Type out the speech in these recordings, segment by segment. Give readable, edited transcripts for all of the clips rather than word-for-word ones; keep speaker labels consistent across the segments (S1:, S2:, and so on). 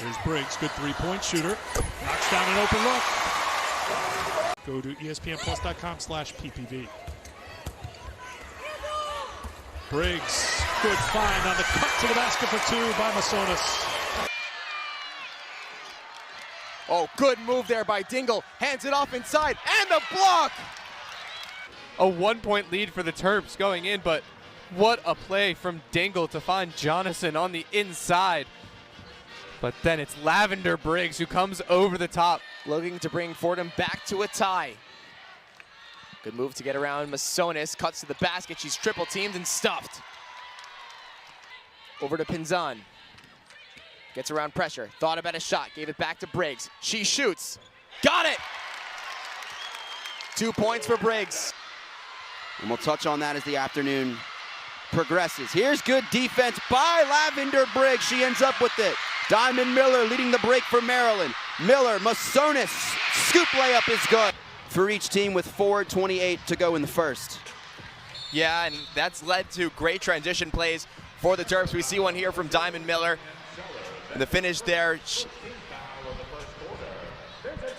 S1: Here's Briggs, good three-point shooter. Knocks down an open look. Go to espnplus.com/ppv. Briggs, good find on the cut to the basket for two by Masonis.
S2: Oh, good move there by Dingle. Hands it off inside, and the block!
S3: A 1-point lead for the Terps going in, but what a play from Dingle to find Jonathan on the inside. But then it's Lavender Briggs who comes over the top.
S2: Looking to bring Fordham back to a tie. Good move to get around Masonis. Cuts to the basket. She's triple teamed and stuffed. Over to Pinzan. Gets around pressure. Thought about a shot. Gave it back to Briggs. She shoots. Got it! 2 points for Briggs.
S4: And we'll touch on that as the afternoon progresses. Here's good defense by Lavender Briggs. She ends up with it. Diamond Miller leading the break for Maryland. Miller, Masonis, scoop layup is good. For each team with 4:28 to go in the first.
S2: Yeah, and that's led to great transition plays for the Terps. We see one here from Diamond Miller. And the finish there.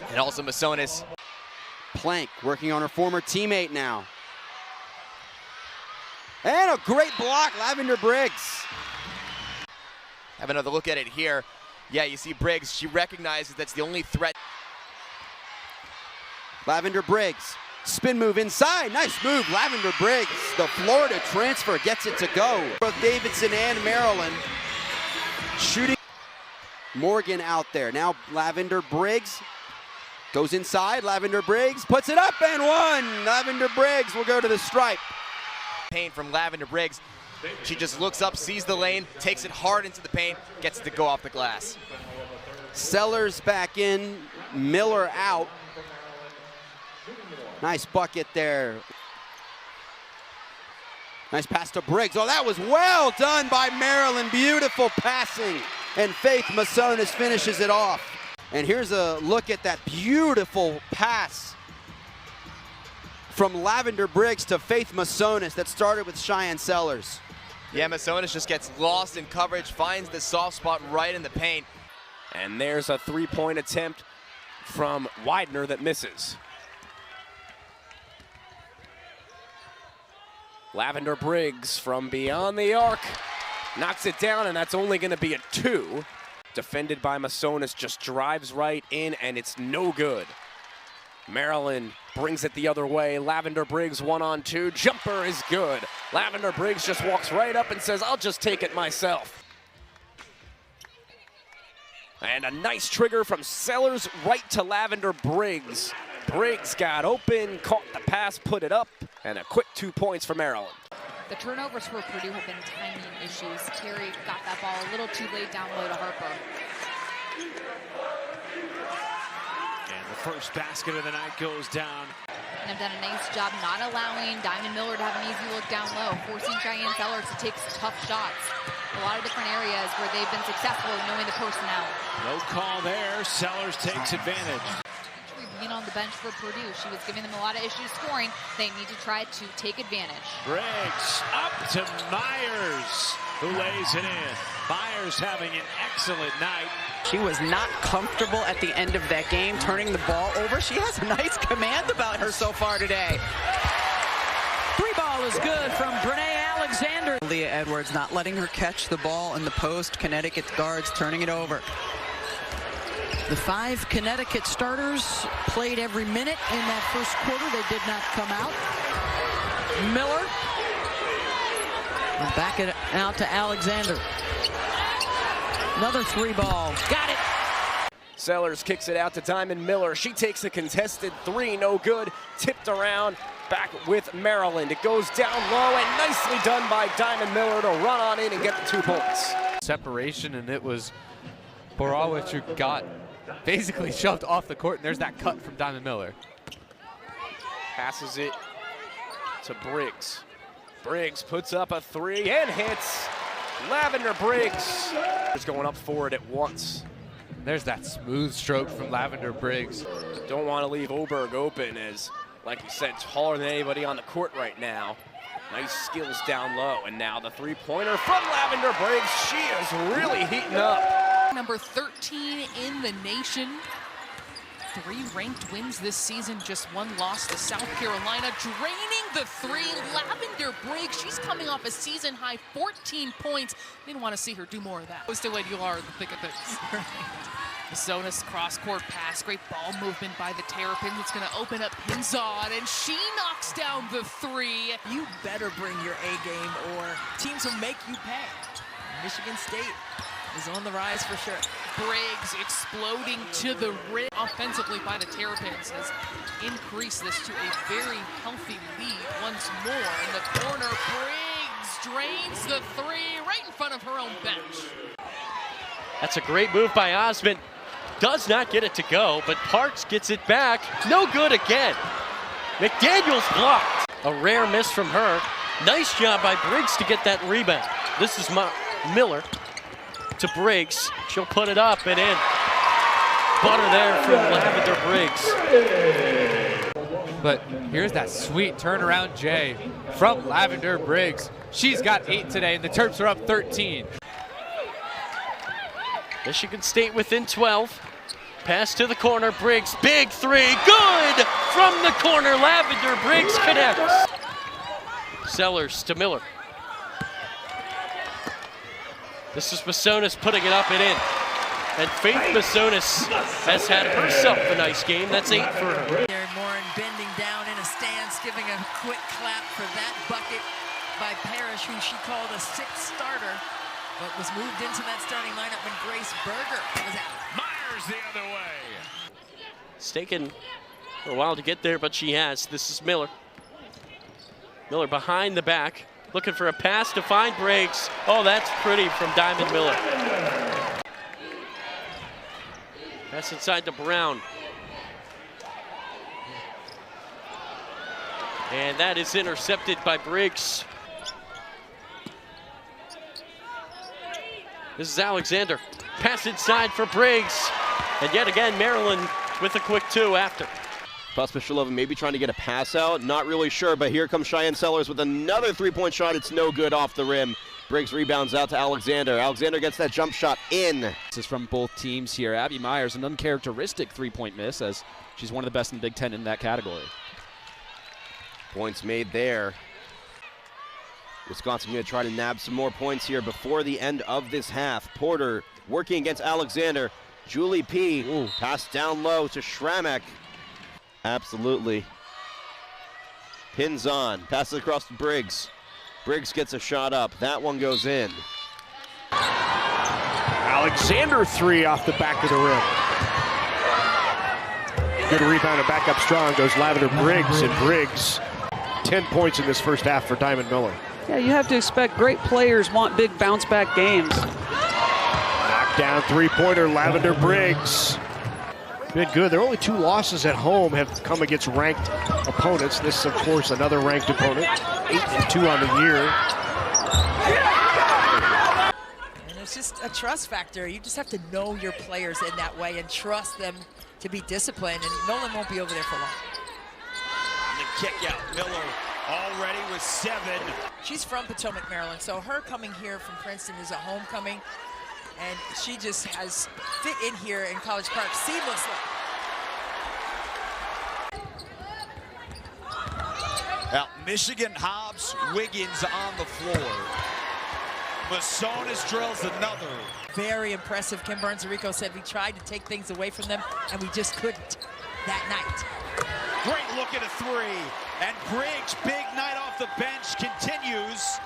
S2: And also Masonis.
S4: Plank working on her former teammate now. And a great block, Lavender Briggs.
S2: Have another look at it here. Yeah, you see Briggs. She recognizes that's the only threat.
S4: Lavender Briggs, spin move inside. Nice move, Lavender Briggs. The Florida transfer gets it to go. Both Davidson and Maryland shooting. Morgan out there. Now Lavender Briggs goes inside. Lavender Briggs puts it up and one. Lavender Briggs will go to the stripe.
S2: Paint from Lavender Briggs. She just looks up, sees the lane, takes it hard into the paint, gets it to go off the glass.
S4: Sellers back in, Miller out. Nice bucket there. Nice pass to Briggs. Oh, that was well done by Maryland. Beautiful passing. And Faith Masonis finishes it off. And here's a look at that beautiful pass from Lavender Briggs to Faith Masonis that started with Cheyenne Sellers.
S2: Yeah, Masonis just gets lost in coverage, finds the soft spot right in the paint.
S5: And there's a three-point attempt from Widener that misses. Lavender Briggs from beyond the arc knocks it down, and that's only going to be a 2. Defended by Masonis, just drives right in, and it's no good. Maryland brings it the other way. Lavender Briggs 1-on-2. Jumper is good. Lavender Briggs just walks right up and says, I'll just take it myself. And a nice trigger from Sellers right to Lavender Briggs. Briggs got open, caught the pass, put it up, and a quick 2 points for Maryland.
S6: The turnovers for Purdue have been timing issues. Terry got that ball a little too late down low to Harper.
S1: And the first basket of the night goes down.
S6: And have done a nice job not allowing Diamond Miller to have an easy look down low, forcing Cheyenne Sellers to take tough shots. A lot of different areas where they've been successful in knowing the personnel.
S1: No call there. Sellers takes advantage.
S6: Being on the bench for Purdue, she was giving them a lot of issues scoring. They need to try to take advantage.
S1: Briggs up to Myers, who lays it in. Myers having an excellent night.
S7: She was not comfortable at the end of that game, turning the ball over. She has a nice command about her so far today. Three ball is good from Brene Alexander. Leah Edwards not letting her catch the ball in the post. Connecticut guards turning it over.
S8: The 5 Connecticut starters played every minute in that first quarter. They did not come out. Miller. And back it out to Alexander. Another 3 ball. Got it.
S5: Sellers kicks it out to Diamond Miller. She takes a contested 3, no good. Tipped around, back with Maryland. It goes down low, and nicely done by Diamond Miller to run on in and get the 2 points.
S3: Separation, and it was Borowicz who got basically shoved off the court, and there's that cut from Diamond Miller.
S5: Passes it to Briggs. Briggs puts up a 3 and hits. Lavender Briggs is going up for it at once.
S3: There's that smooth stroke from Lavender Briggs.
S5: Don't want to leave Oberg open, as, like you said, taller than anybody on the court right now. Nice skills down low, and now the 3-pointer from Lavender Briggs. She is really heating up.
S9: Number 13 in the nation. 3 ranked wins this season, just 1 loss to South Carolina. Draining the 3, Lavender Briggs. She's coming off a season high 14 points. Didn't want to see her do more of that. Close to what you are in the thick of things. Masonis cross-court pass, great ball movement by the Terrapins. It's going to open up Pinzon, and she knocks down the 3.
S8: You better bring your A game or teams will make you pay. Michigan State is on the rise for sure.
S9: Briggs exploding to the rim offensively by the Terrapins has increased this to a very healthy lead once more. In the corner, Briggs drains the 3 right in front of her own bench.
S10: That's a great move by Osmond. Does not get it to go, but Parks gets it back. No good again. McDaniels blocked. A rare miss from her. Nice job by Briggs to get that rebound. This is Miller to Briggs. She'll put it up and in. Butter there from Lavender Briggs.
S3: But here's that sweet turnaround J from Lavender Briggs. She's got 8 today, and the Terps are up 13.
S10: Michigan State within 12. Pass to the corner, Briggs, big 3, good from the corner. Lavender Briggs connects. Sellers to Miller. This is Masonis putting it up and in. And Faith Masonis has had herself a nice game. That's 8 for her.
S8: Morin bending down in a stance, giving a quick clap for that bucket by Parrish, who she called a 6th starter, but was moved into that starting lineup when Grace Berger was out.
S11: Myers the other way.
S10: It's taken a while to get there, but she has. This is Miller. Miller behind the back, looking for a pass to find Briggs. Oh, that's pretty from Diamond Miller. Pass inside to Brown. And that is intercepted by Briggs. This is Alexander. Pass inside for Briggs. And yet again, Maryland with a quick 2 after.
S4: Pospisilova maybe trying to get a pass out. Not really sure, but here comes Cheyenne Sellers with another 3-point shot. It's no good off the rim. Briggs rebounds out to Alexander. Alexander gets that jump shot in.
S12: This is from both teams here. Abby Myers, an uncharacteristic 3-point miss, as she's one of the best in the Big Ten in that category.
S4: Points made there. Wisconsin going to try to nab some more points here before the end of this half. Porter working against Alexander. Julie P. Pass down low to Schramek. Absolutely. Pins on. Passes across to Briggs. Briggs gets a shot up. That one goes in.
S11: Alexander 3 off the back of the rim. Good rebound and back up strong goes Lavender Briggs, and Briggs 10 points in this first half for Diamond Miller.
S13: Yeah, you have to expect great players want big bounce back games.
S11: Knockdown 3-pointer, Lavender Briggs. Been good. Their only 2 losses at home have come against ranked opponents. This, of course, another ranked opponent. 8-2 on the year.
S8: And it's just a trust factor. You just have to know your players in that way and trust them to be disciplined, and Nolan won't be over there for long.
S14: And the kick out, Miller already with 7.
S8: She's from Potomac, Maryland, so her coming here from Princeton is a homecoming, and she just has fit in here in College Park seamlessly.
S14: Now, Michigan, Hobbs, Wiggins on the floor. Masonis drills another.
S8: Very impressive. Kim Burns-Arico said we tried to take things away from them, and we just couldn't that night.
S14: Great look at a 3. And Briggs, big night off the bench, continues.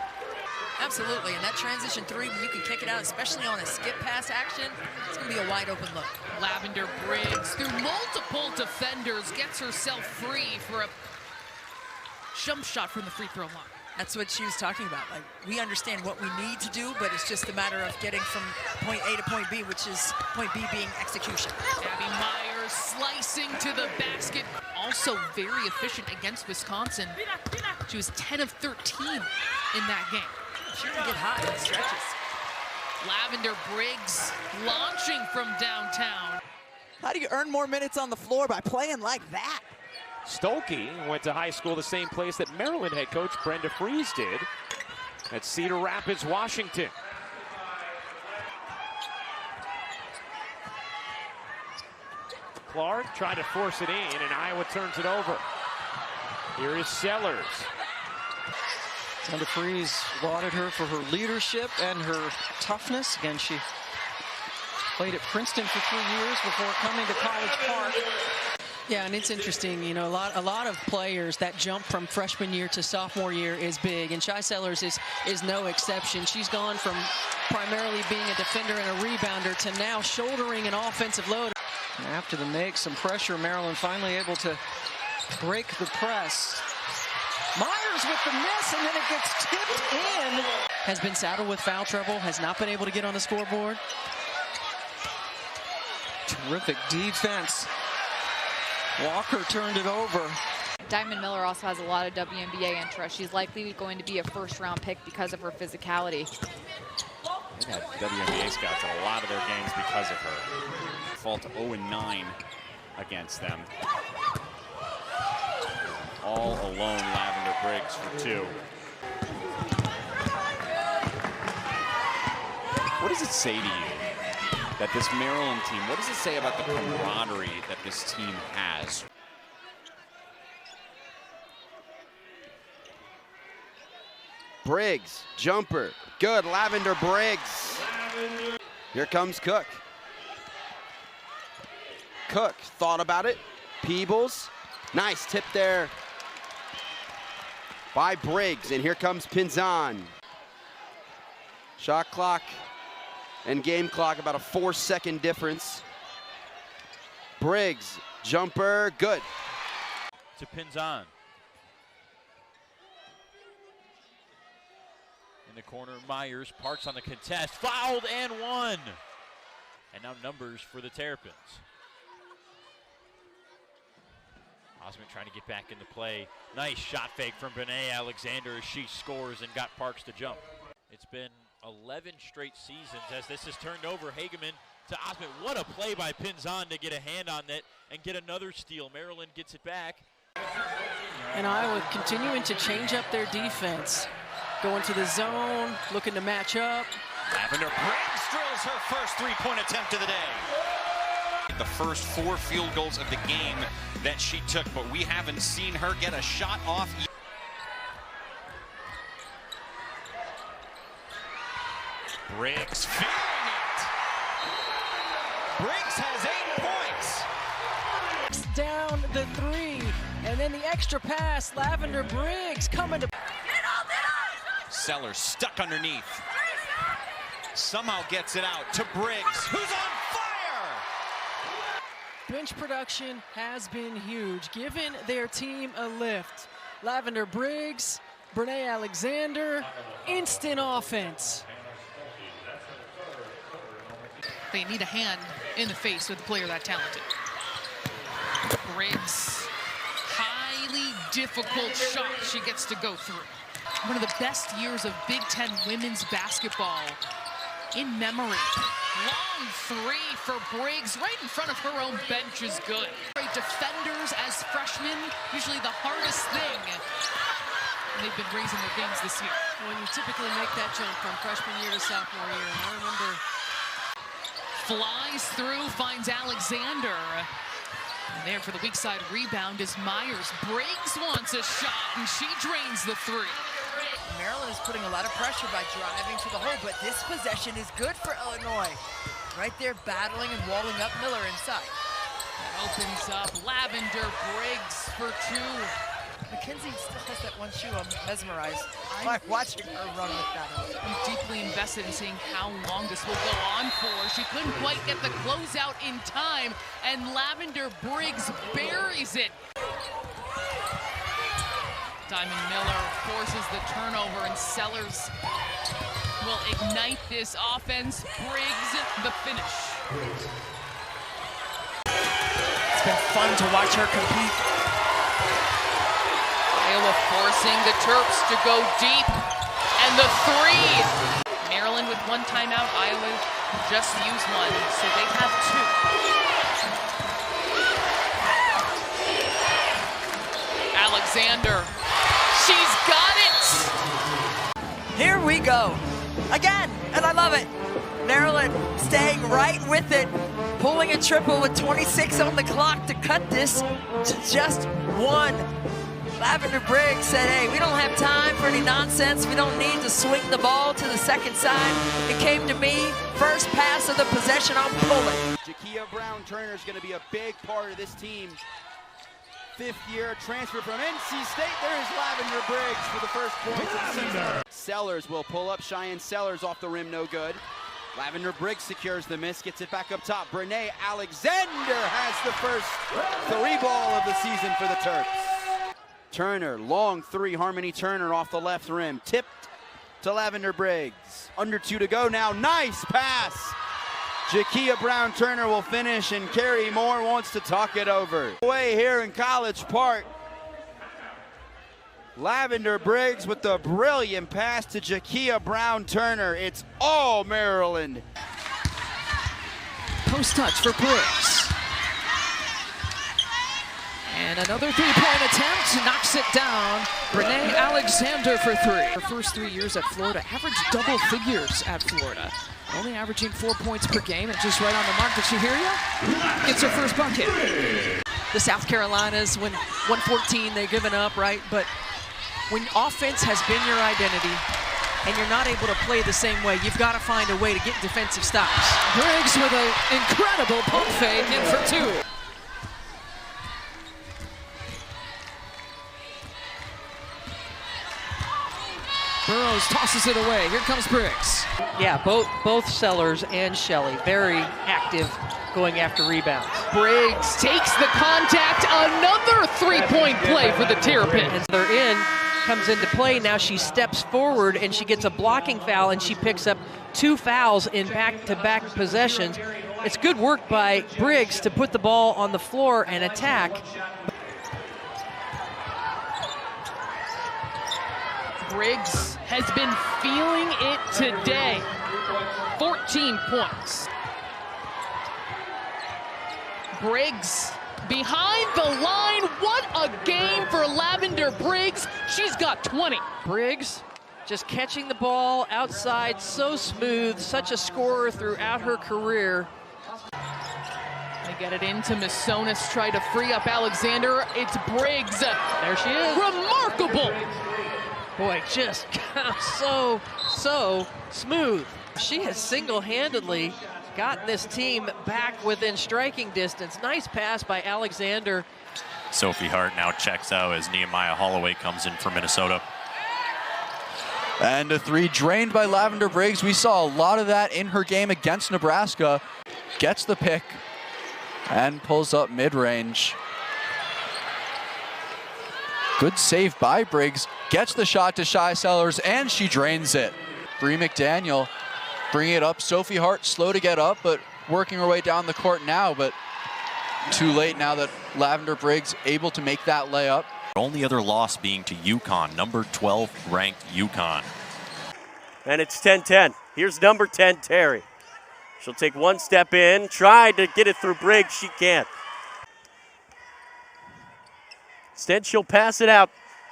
S8: Absolutely, and that transition 3, when you can kick it out, especially on a skip pass action, it's going to be a wide open look.
S9: Lavender Briggs, through multiple defenders, gets herself free for a jump shot from the free throw line.
S8: That's what she was talking about. Like, we understand what we need to do, but it's just a matter of getting from point A to point B, which is point B being execution.
S9: Abby Myers slicing to the basket. Also very efficient against Wisconsin. She was 10 of 13 in that game.
S8: She can get hot in stretches.
S9: Lavender Briggs launching from downtown.
S8: How do you earn more minutes on the floor by playing like that?
S15: Stolke went to high school the same place that Maryland head coach Brenda Freese did at Cedar Rapids, Washington. Clark tried to force it in, and Iowa turns it over. Here is Sellers.
S13: Sandra Freeze lauded her for her leadership and her toughness. Again, she played at Princeton for 3 years before coming to College Park.
S8: Yeah, and it's interesting, you know, a lot of players, that jump from freshman year to sophomore year is big, and Shai Sellers is no exception. She's gone from primarily being a defender and a rebounder to now shouldering an offensive load.
S13: And after the make, some pressure, Maryland finally able to break the press. Myers with the miss, and then it gets tipped in.
S8: Has been saddled with foul trouble, has not been able to get on the scoreboard.
S13: Terrific defense. Walker turned it over.
S6: Diamond Miller also has a lot of WNBA interest. She's likely going to be a first-round pick because of her physicality.
S16: They've had WNBA scouts in a lot of their games because of her. Fault 0-9 against them. All alone, Lavender Briggs for 2. What does it say to you that this Maryland team, what does it say about the camaraderie that this team has?
S4: Briggs, jumper, good, Lavender Briggs. Here comes Cook. Cook thought about it, Peebles, nice tip there by Briggs, and here comes Pinzan. Shot clock and game clock, about a 4-second difference. Briggs, jumper, good.
S14: To Pinzan. In the corner, Myers, Parks on the contest, fouled and won. And now numbers for the Terrapins. Osmond trying to get back into play. Nice shot fake from Brene Alexander as she scores and got Parks to jump. It's been 11 straight seasons as this is turned over. Hageman to Osmond. What a play by Pinzan to get a hand on that and get another steal. Maryland gets it back.
S8: And Iowa continuing to change up their defense. Going to the zone, looking to match up.
S14: Lavender Briggs drills her first three-point attempt of the day.
S17: The first 4 field goals of the game that she took, but we haven't seen her get a shot off.
S14: Briggs feeling it. Briggs has 8 points.
S8: Down the 3, and then the extra pass. Lavender Briggs coming to.
S17: Sellers stuck underneath. Somehow gets it out to Briggs, who's on fire!
S8: Bench production has been huge, giving their team a lift. Lavender Briggs, Brene Alexander, instant offense.
S9: They need a hand in the face with a player that talented. Briggs, highly difficult shot she gets to go through. One of the best years of Big Ten women's basketball in memory. Long 3 for Briggs, right in front of her own bench is good. Defenders as freshmen, usually the hardest thing. And they've been raising their games this year.
S8: When you typically make that jump from freshman year to sophomore year, and I remember.
S9: Flies through, finds Alexander. And there for the weak side rebound is Myers. Briggs wants a shot, and she drains the 3.
S18: Maryland is putting a lot of pressure by driving to the hole, but this possession is good for Illinois. Right there battling and walling up Miller inside.
S9: Opens up Lavender Briggs for 2.
S18: McKenzie still has that one shoe. I'm mesmerized by watching her run with that.
S9: I'm deeply invested in seeing how long this will go on for. She couldn't quite get the closeout in time, and Lavender Briggs buries it. Diamond Miller forces the turnover, and Sellers will ignite this offense. Briggs, the finish.
S18: It's been fun to watch her compete.
S9: Iowa forcing the Terps to go deep, and the 3. Maryland with 1 timeout, Iowa just used 1, so they have 2. Alexander, she's got it!
S18: Here we go, again, and I love it. Maryland staying right with it. pulling a triple with 26 on the clock to cut this to just one. Lavender Briggs said, hey, we don't have time for any nonsense. We don't need to swing the ball to the second side. It came to me. First pass of the possession, I'm pulling.
S4: Jakia Brown-Turner is going to be a big part of this team. Fifth-year transfer from NC State. There's Lavender Briggs for the first points of the season. Sellers will pull up. Cheyenne Sellers off the rim, no good. Lavender Briggs secures the miss, gets it back up top. Brene Alexander has the first three ball of the season for the Terps. Turner, long three, Harmony Turner off the left rim. Tipped to Lavender Briggs. Under 2 to go now, nice pass. Jakia Brown-Turner will finish, and Carrie Moore wants to talk it over. Away here in College Park. Lavender Briggs with the brilliant pass to Jakia Brown-Turner. It's all Maryland.
S9: Post touch for Briggs. And another three-point attempt, knocks it down. Brene Alexander for three. Her first 3 years at Florida, averaged double figures at Florida. Only averaging 4 points per game, and just right on the mark. Did she hear you? Gets her first bucket. The South Carolinas, when 114, they're giving up, right? But when offense has been your identity, and you're not able to play the same way, you've got to find a way to get defensive stops. Briggs with an incredible pump fake in for two. Burrows tosses it away. Here comes Briggs.
S7: Yeah, both Sellers and Shelley very active going after rebounds.
S9: Briggs takes the contact. Another three-point play for the Terrapins.
S7: And they're in, comes into play. Now she steps forward and she gets a blocking foul, and she picks up 2 fouls in back-to-back possessions. It's good work by Briggs to put the ball on the floor and attack.
S9: Briggs has been feeling it today. 14 points. Briggs behind the line. What a game for Lavender Briggs. She's got 20.
S7: Briggs just catching the ball outside, so smooth, such a scorer throughout her career.
S9: They get it into Massonis, try to free up Alexander. It's Briggs.
S7: There she is.
S9: Remarkable.
S7: Boy, just so smooth. She has single-handedly gotten this team back within striking distance. Nice pass by Alexander.
S19: Sophie Hart now checks out as Nehemiah Holloway comes in for Minnesota.
S20: And a three drained by Lavender Briggs. We saw a lot of that in her game against Nebraska. Gets the pick and pulls up mid-range. Good save by Briggs. Gets the shot to Shy Sellers, and she drains it. Bree McDaniel bringing it up. Sophie Hart slow to get up, but working her way down the court now, but too late now that Lavender Briggs able to make that layup.
S19: Only other loss being to UConn, number 12 ranked UConn.
S10: And it's 10-10. Here's number 10, Terry. She'll take one step in, try to get it through Briggs. She can't. Instead, she'll pass it out.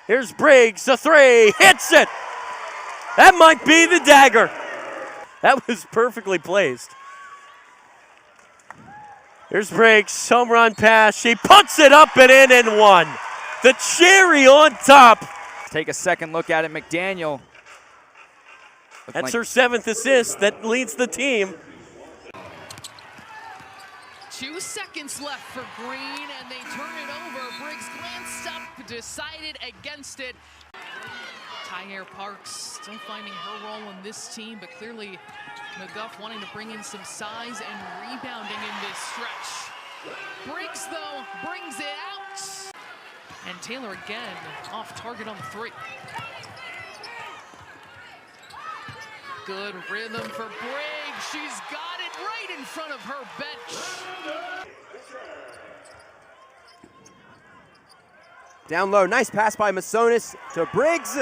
S10: Here's Briggs, a three, hits it! That might be the dagger. That was perfectly placed. Here's Briggs, home run pass. She puts it up and in and one. The cherry on top.
S21: Take a second look at it, McDaniel.
S10: That's her 7th assist that leads the team.
S9: 2 seconds left for Green, and they turn it over. Briggs glanced up, decided against it. Tyre Parks still finding her role on this team, but clearly McGuff wanting to bring in some size and rebounding in this stretch. Briggs, though, brings it out. And Taylor again off target on the three. Good rhythm for Briggs. She's got it right in front of her bench.
S4: Down low, nice pass by Massonis to Briggs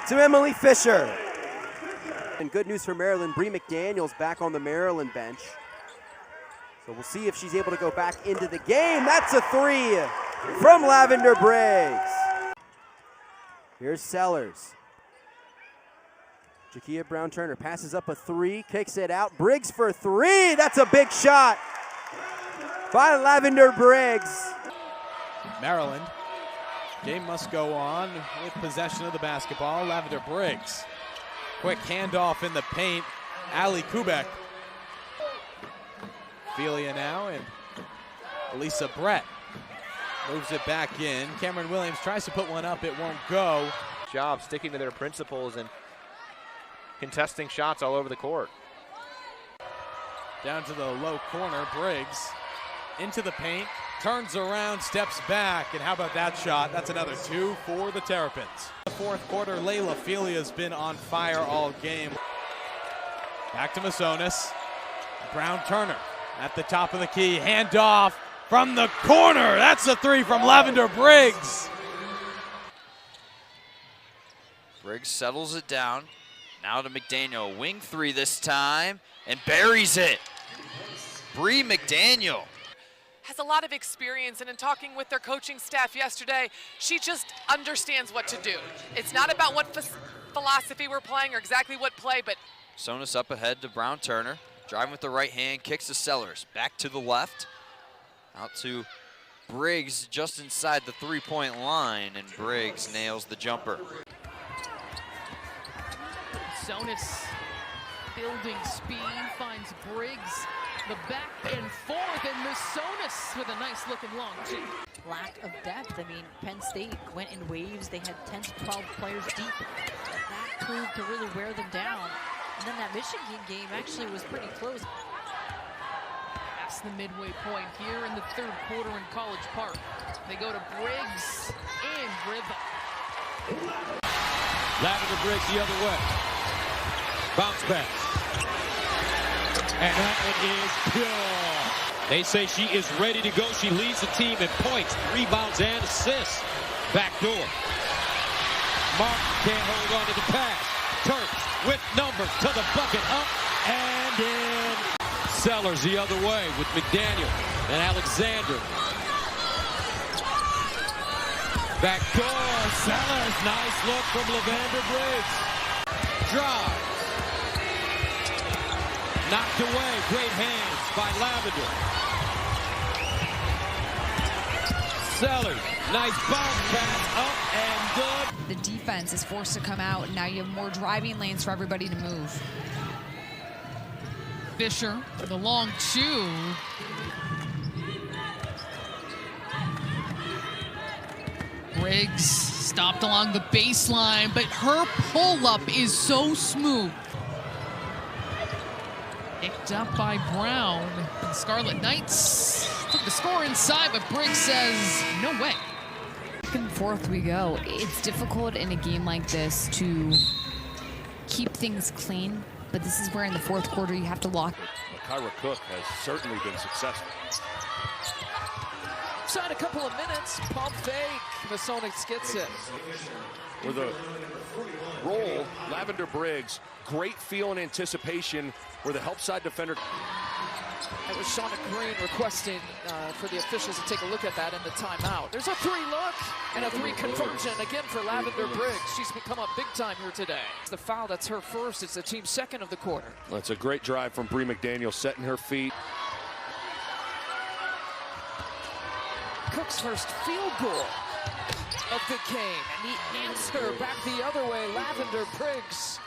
S4: to Emily Fisher. And good news for Maryland, Bree McDaniel's back on the Maryland bench. So we'll see if she's able to go back into the game. That's a three from Lavender Briggs. Here's Sellers. Jakia Brown-Turner passes up a three, kicks it out. Briggs for three, that's a big shot. by Lavender Briggs.
S2: Maryland. Game must go on with possession of the basketball. Lavender Briggs. Quick handoff in the paint. Ali Kubek. Felia now, and Elisa Brett moves it back in. Cameron Williams tries to put one up. It won't go.
S15: Job sticking to their principles and contesting shots all over the court.
S2: Down to the low corner. Briggs into the paint. Turns around, steps back, and how about that shot? That's another 2 for the Terrapins. The fourth quarter, Layla Felia's been on fire all game. Back to Masonis. Brown Turner at the top of the key. Handoff from the corner. That's a 3 from Lavender Briggs.
S22: Briggs settles it down. Now to McDaniel. Wing 3 this time, and buries it. Bree McDaniel
S23: has a lot of experience, and in talking with their coaching staff yesterday, she just understands what to do. It's not about what philosophy we're playing or exactly what play, but
S22: Sonus up ahead to Brown Turner. Driving with the right hand, kicks to Sellers. Back to the left. Out to Briggs just inside the three-point line, and Briggs nails the jumper.
S9: Sonus building speed, finds Briggs. The back and forth, and Masonis with a nice looking long two.
S24: Lack of depth. I mean, Penn State went in waves. They had 10 to 12 players deep. That proved to really wear them down. And then that Michigan game actually was pretty close.
S9: That's the midway point here in the third quarter in College Park. They go to Briggs and rhythm.
S25: Lavender Briggs the other way. Bounce back. And that one is pure. They say she is ready to go. She leads the team in points, rebounds, and assists. Back door. Martin can't hold on to the pass. Terps with numbers to the bucket, up and in. Sellers the other way with McDaniel and Alexander. Back door, Sellers, nice look from Lavender Briggs. Drive. Knocked away, great hands by Lavender. Sellers, nice bounce pass, up and good.
S6: The defense is forced to come out. Now you have more driving lanes for everybody to move.
S9: Fisher with a long two. Briggs stopped along the baseline, but her pull-up is so smooth. Picked up by Brown. The Scarlet Knights took the score inside, but Briggs says, no way.
S6: Back and forth we go. It's difficult in a game like this to keep things clean, but this is where in the fourth quarter you have to lock.
S25: Kyra Cook has certainly been successful.
S13: Inside a couple of minutes, pump fake. Masonis gets it.
S11: With a roll, Lavender Briggs, great feel and anticipation where the help side defender.
S13: It was Shauna Green requesting for the officials to take a look at that in the timeout. There's a 3 look and a 3 conversion again for Lavender Briggs. She's become up big time here today. The foul, that's her first. It's the team's second of the quarter.
S11: That's a great drive from Bree McDaniel, setting her feet.
S13: Cook's first field goal of the game, and the answer back the other way, Lavender Briggs.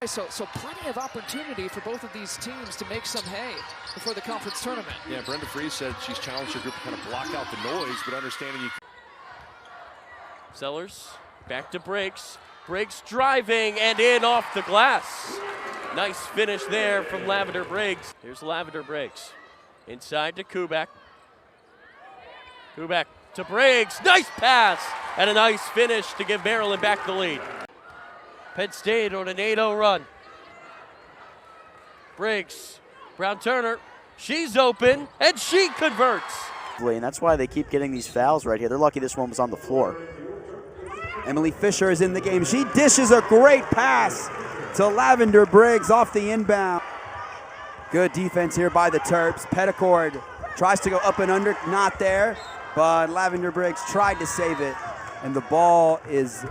S13: So plenty of opportunity for both of these teams to make some hay before the conference tournament.
S11: Yeah, Brenda Freese said she's challenged her group to kind of block out the noise, but understanding you.
S10: Sellers back to Briggs. Briggs driving and in off the glass. Nice finish there from Lavender Briggs. Here's Lavender Briggs. Inside to Kubek. Kubek to Briggs. Nice pass and a nice finish to give Maryland back the lead. Penn State on an 8-0 run. Briggs, Brown Turner, she's open, and she converts.
S4: And that's why they keep getting these fouls right here. They're lucky this one was on the floor. Emily Fisher is in the game. She dishes a great pass to Lavender Briggs off the inbound. Good defense here by the Terps. Petticord tries to go up and under, not there, but Lavender Briggs tried to save it, and the ball is